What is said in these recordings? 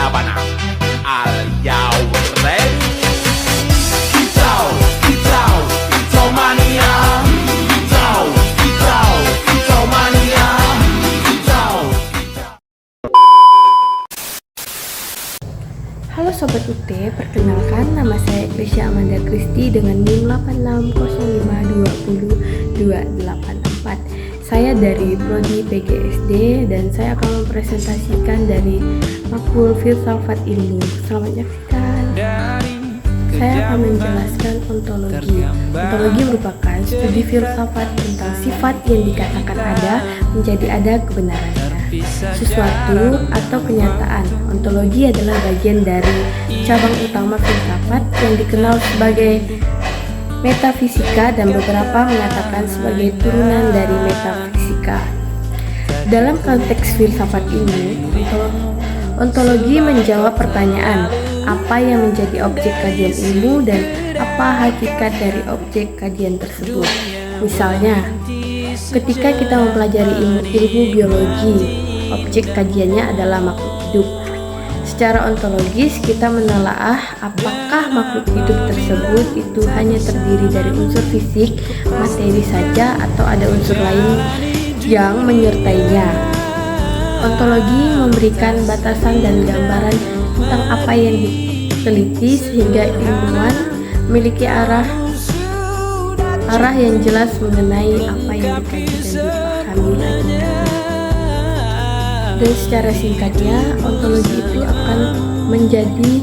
586. Are you ready? Kicau, kicau, kicau mania. Kicau, kicau, kicau mania. Kicau, kicau. Halo Sobat UT, perkenalkan nama saya Krisya Amanda Kristi dengan NIM 8605202284. Saya dari Prodi PGSD dan saya akan mempresentasikan dari Makul Filsafat Ilmu. Selamat menyaksikan. Saya akan menjelaskan ontologi. Ontologi merupakan studi filsafat tentang sifat yang dikatakan ada menjadi ada kebenarannya. Sesuatu atau kenyataan. Ontologi adalah bagian dari cabang utama filsafat yang dikenal sebagai metafisika dan beberapa mengatakan sebagai turunan dari metafisika. Dalam konteks filsafat ini, ontologi menjawab pertanyaan apa yang menjadi objek kajian ilmu dan apa hakikat dari objek kajian tersebut. Misalnya, ketika kita mempelajari ilmu biologi, objek kajiannya adalah makhluk hidup. Secara ontologis, kita menelaah apakah makhluk hidup tersebut itu hanya terdiri dari unsur fisik, materi saja, atau ada unsur lain yang menyertainya. Ontologi memberikan batasan dan gambaran tentang apa yang diteliti sehingga ilmuwan memiliki arah yang jelas mengenai apa yang dikaji dan dipahami hakikatnya. Dan secara singkatnya, ontologi itu akan menjadi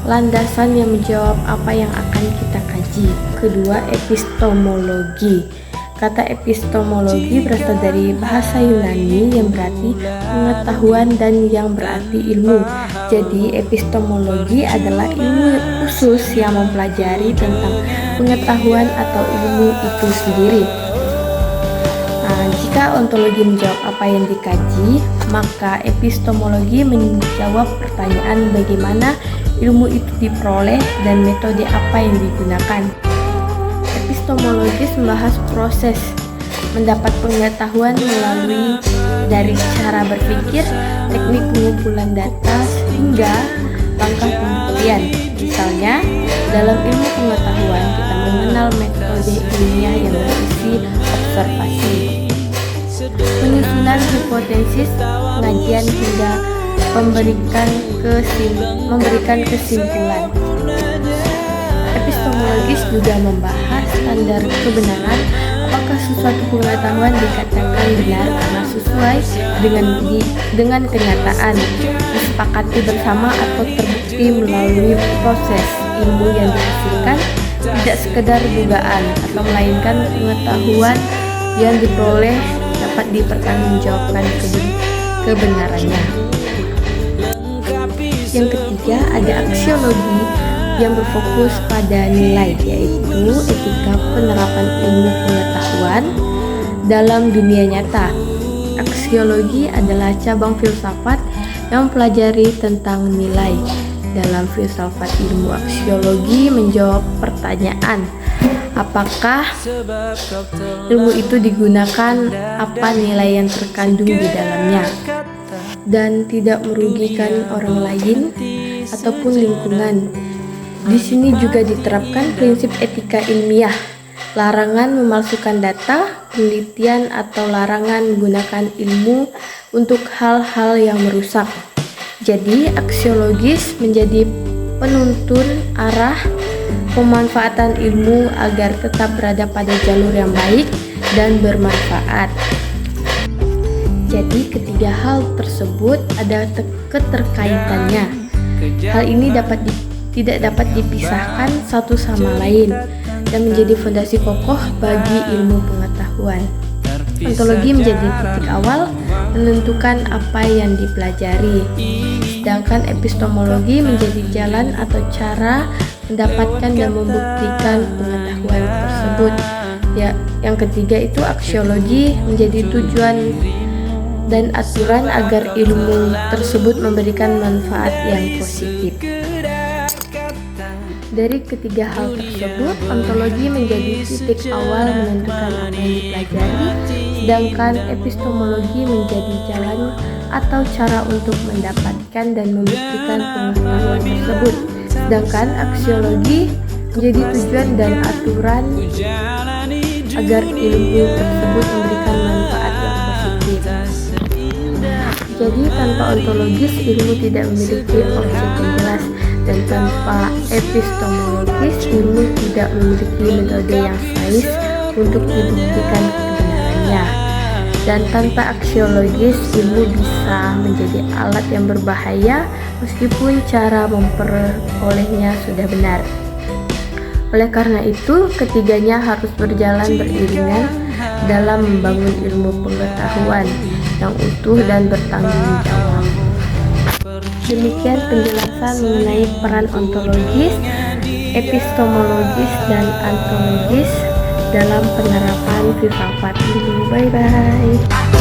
landasan yang menjawab apa yang akan kita kaji. Kedua, epistemologi. Kata epistemologi berasal dari bahasa Yunani yang berarti pengetahuan dan yang berarti ilmu. Jadi, epistemologi adalah ilmu khusus yang mempelajari tentang pengetahuan atau ilmu itu sendiri. Jika ontologi menjawab apa yang dikaji, maka epistemologi menjawab pertanyaan bagaimana ilmu itu diperoleh dan metode apa yang digunakan. Epistemologis membahas proses mendapat pengetahuan melalui dari cara berpikir, teknik pengumpulan data, hingga langkah pembuktian. Misalnya, dalam ilmu pengetahuan kita mengenal metode ilmiah yang berisi observasi, penyusunan hipotesis, pengajian hingga memberikan kesimpulan. Epistemologis juga membahas standar kebenaran, apakah sesuatu pengetahuan dikatakan benar karena sesuai dengan kenyataan, disepakati bersama atau terbukti melalui proses ilmu yang dihasilkan, tidak sekedar dugaan atau melainkan pengetahuan yang diperoleh dapat dipertanggungjawabkan kebenarannya. Yang ketiga, ada aksiologi yang berfokus pada nilai, yaitu etika penerapan ilmu pengetahuan dalam dunia nyata. Aksiologi adalah cabang filsafat yang mempelajari tentang nilai. Dalam filsafat ilmu aksiologi menjawab pertanyaan, apakah ilmu itu digunakan, apa nilai yang terkandung di dalamnya, dan tidak merugikan orang lain ataupun lingkungan. Di sini juga diterapkan prinsip etika ilmiah, larangan memalsukan data, penelitian, atau larangan menggunakan ilmu untuk hal-hal yang merusak. Jadi, aksiologis menjadi penuntun arah pemanfaatan ilmu agar tetap berada pada jalur yang baik dan bermanfaat. Jadi, ketiga hal tersebut ada keterkaitannya. Hal ini tidak dapat dipisahkan satu sama lain dan menjadi fondasi kokoh bagi ilmu pengetahuan. Ontologi menjadi titik awal menentukan apa yang dipelajari, sedangkan epistemologi menjadi jalan atau cara mendapatkan dan membuktikan pengetahuan tersebut. Yang ketiga itu aksiologi menjadi tujuan dan aturan agar ilmu tersebut memberikan manfaat yang positif. Dari ketiga hal tersebut, ontologi menjadi titik awal menentukan apa yang dipelajari, sedangkan epistemologi menjadi jalan atau cara untuk mendapatkan dan membuktikan pengetahuan tersebut. Sedangkan aksiologi menjadi tujuan dan aturan agar ilmu tersebut memberikan manfaat yang positif. Jadi tanpa ontologis ilmu tidak memiliki objek yang jelas, dan tanpa epistemologis ilmu tidak memiliki metode yang sains untuk dibuktikan kebenarannya. Dan tanpa aksiologis ilmu bisa menjadi alat yang berbahaya meskipun cara memperolehnya sudah benar. Oleh karena itu, ketiganya harus berjalan beriringan dalam membangun ilmu pengetahuan yang utuh dan bertanggung jawab. Demikian penjelasan mengenai peran ontologis, epistemologis, dan antologis dalam penerapan filsafat ilmu. Bye bye.